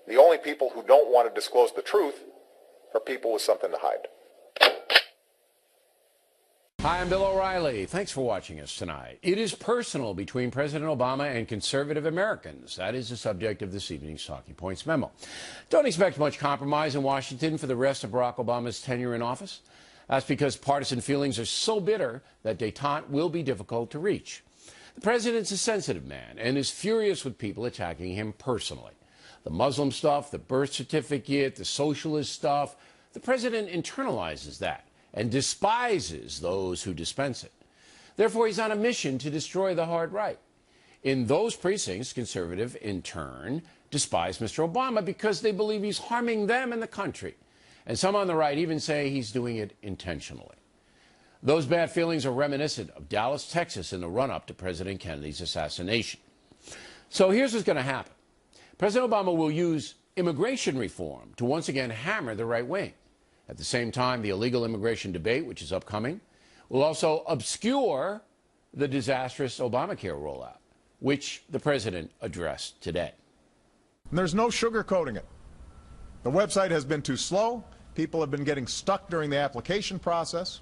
The only people who don't want to disclose the truth are people with something to hide. Hi, I'm Bill O'Reilly. Thanks for watching us tonight. It is personal between President Obama and conservative Americans. That is the subject of this evening's Talking Points memo. Don't expect much compromise in Washington for the rest of Barack Obama's tenure in office. That's because partisan feelings are so bitter that détente will be difficult to reach. The president's a sensitive man and is furious with people attacking him personally. The Muslim stuff, the birth certificate, the socialist stuff, the president internalizes that and despises those who dispense it. Therefore, he's on a mission to destroy the hard right. In those precincts, conservatives, in turn, despise Mr. Obama because they believe he's harming them and the country. And some on the right even say he's doing it intentionally. Those bad feelings are reminiscent of Dallas, Texas, in the run-up to President Kennedy's assassination. So here's what's going to happen. President Obama will use immigration reform to once again hammer the right wing. At the same time, the illegal immigration debate, which is upcoming, will also obscure the disastrous Obamacare rollout, which the president addressed today. And there's no sugarcoating it. The website has been too slow. People have been getting stuck during the application process.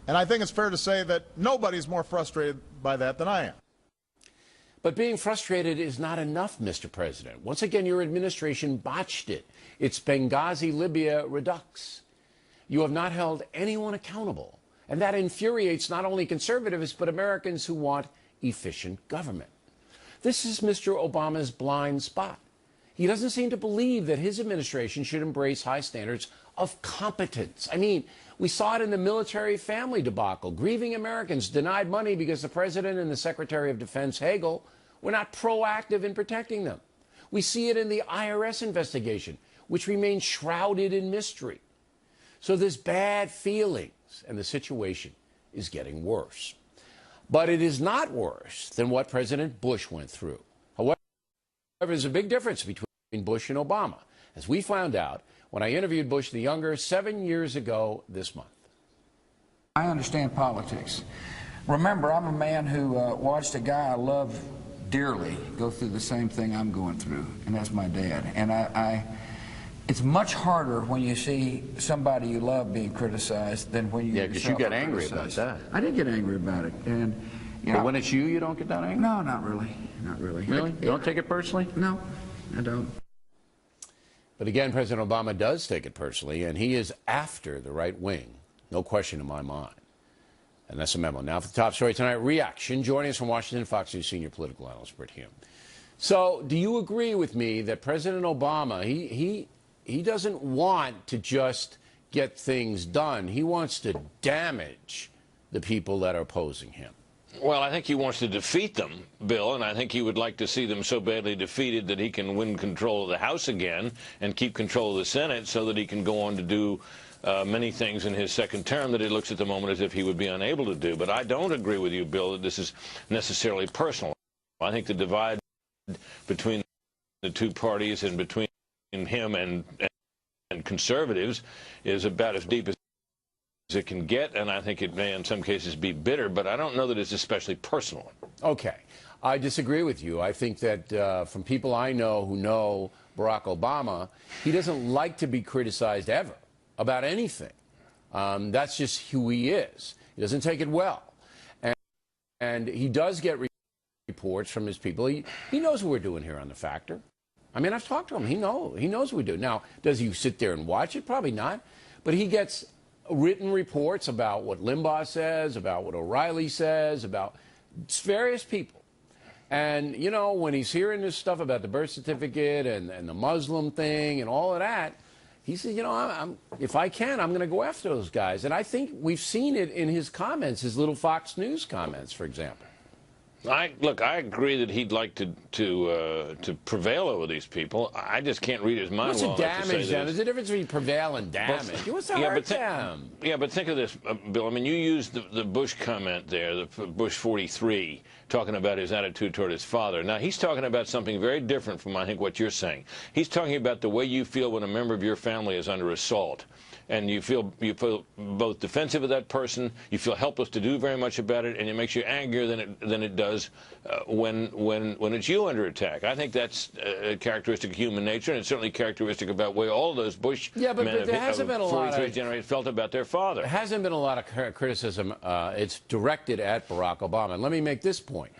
And I think it's fair to say that nobody's more frustrated by that than I am. But being frustrated is not enough, Mr. President. Once again, your administration botched it. It's Benghazi, Libya redux. You have not held anyone accountable. And that infuriates not only conservatives, but Americans who want efficient government. This is Mr. Obama's blind spot. He doesn't seem to believe that his administration should embrace high standards of competence. I mean, we saw it in the military family debacle. Grieving Americans denied money because the president and the Secretary of Defense, Hagel, were not proactive in protecting them. We see it in the IRS investigation, which remains shrouded in mystery. So there's bad feelings, and the situation is getting worse. But it is not worse than what President Bush went through. However, there's a big difference between Bush and Obama, as we found out when I interviewed Bush the Younger 7 years ago this month. I understand politics. Remember, I'm a man who watched a guy I love dearly go through the same thing I'm going through, and that's my dad. And it's much harder when you see somebody you love being criticized than when you because you get angry about that. I did get angry about it, and you know, but when it's you don't get that angry? No, not really, not really. Really? You don't take it personally? No, I don't. But again, President Obama does take it personally, and he is after the right wing. No question in my mind. And that's a memo. Now for the top story tonight, reaction. Joining us from Washington, Fox News senior political analyst Britt Hume. So do you agree with me that President Obama, he doesn't want to just get things done. He wants to damage the people that are opposing him. Well, I think he wants to defeat them, Bill, and I think he would like to see them so badly defeated that he can win control of the House again and keep control of the Senate so that he can go on to do many things in his second term that it looks at the moment as if he would be unable to do. But I don't agree with you, Bill, that this is necessarily personal. I think the divide between the two parties and between him and conservatives is about as deep as it can get, and I think it may in some cases be bitter, but I don't know that it's especially personal. Okay. I disagree with you. I think that from people I know who know Barack Obama, he doesn't like to be criticized ever about anything. That's just who he is. He doesn't take it well. And he does get reports from his people. He knows what we're doing here on The Factor. I mean, I've talked to him. He knows what we do. Now, does he sit there and watch it? Probably not. But he gets written reports about what Limbaugh says, about what O'Reilly says, about various people. And, you know, when he's hearing this stuff about the birth certificate and the Muslim thing and all of that, he says, you know, if I can, I'm going to go after those guys. And I think we've seen it in his comments, his little Fox News comments, for example. Look, I agree that he'd like to prevail over these people. I just can't read his mind. What's the damage them? There's a difference between prevail and damage. What's the hurt them? Yeah, but think of this, Bill. I mean, you used the Bush comment there, the Bush 43, talking about his attitude toward his father. Now, he's talking about something very different from, I think, what you're saying. He's talking about the way you feel when a member of your family is under assault. and you feel both defensive of that person, you feel helpless to do very much about it, and it makes you angrier than it does when it's you under attack. I think that's a characteristic of human nature, and it's certainly characteristic about the way all of those Bush men there hasn't been a lot of generations felt about their father. There hasn't been a lot of criticism. It's directed at Barack Obama. And let me make this point.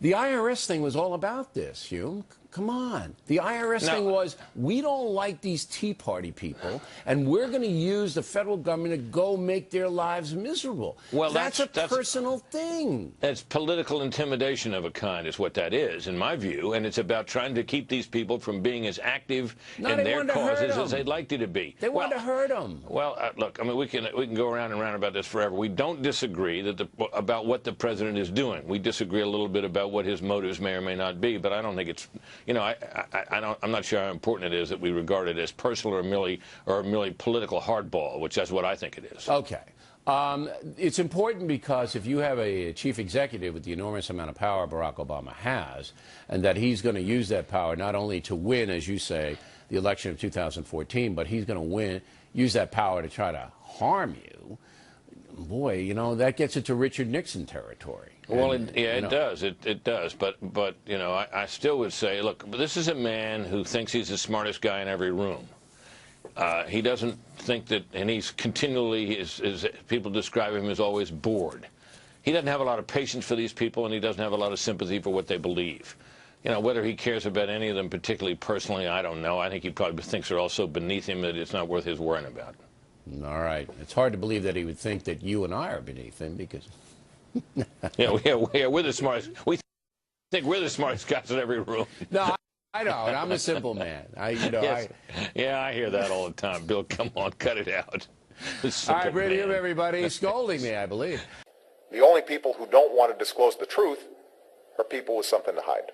The IRS thing was all about this, Hume. Come on. The IRS thing was, we don't like these Tea Party people, and we're going to use the federal government to go make their lives miserable. Well, that's a personal thing. It's political intimidation of a kind is what that is, in my view, and it's about trying to keep these people from being as active in their causes as they'd like to be. They want to hurt them. Well, look, I mean, we can go around and around about this forever. We don't disagree about what the president is doing. We disagree a little bit about what his motives may or may not be, but I don't think it's, you know, I'm not sure how important it is that we regard it as personal or merely political hardball, which that's what I think it is. Okay. It's important because if you have a chief executive with the enormous amount of power Barack Obama has, and that he's going to use that power not only to win, as you say, the election of 2014, but he's going to use that power to try to harm you, boy, you know, that gets into Richard Nixon territory. Well, it does. It does. But you know, I still would say, look, this is a man who thinks he's the smartest guy in every room. He doesn't think that, and he's continually, as people describe him, as always bored. He doesn't have a lot of patience for these people, and he doesn't have a lot of sympathy for what they believe. You know, whether he cares about any of them particularly personally, I don't know. I think he probably thinks they're all so beneath him that it's not worth his worrying about. All right. It's hard to believe that he would think that you and I are beneath him, because... we're the smartest. We think we're the smartest guys in every room. No, I don't. I'm a simple man. Yeah, I hear that all the time. Bill, come on, cut it out. All right, radio, everybody scolding me, I believe. The only people who don't want to disclose the truth are people with something to hide.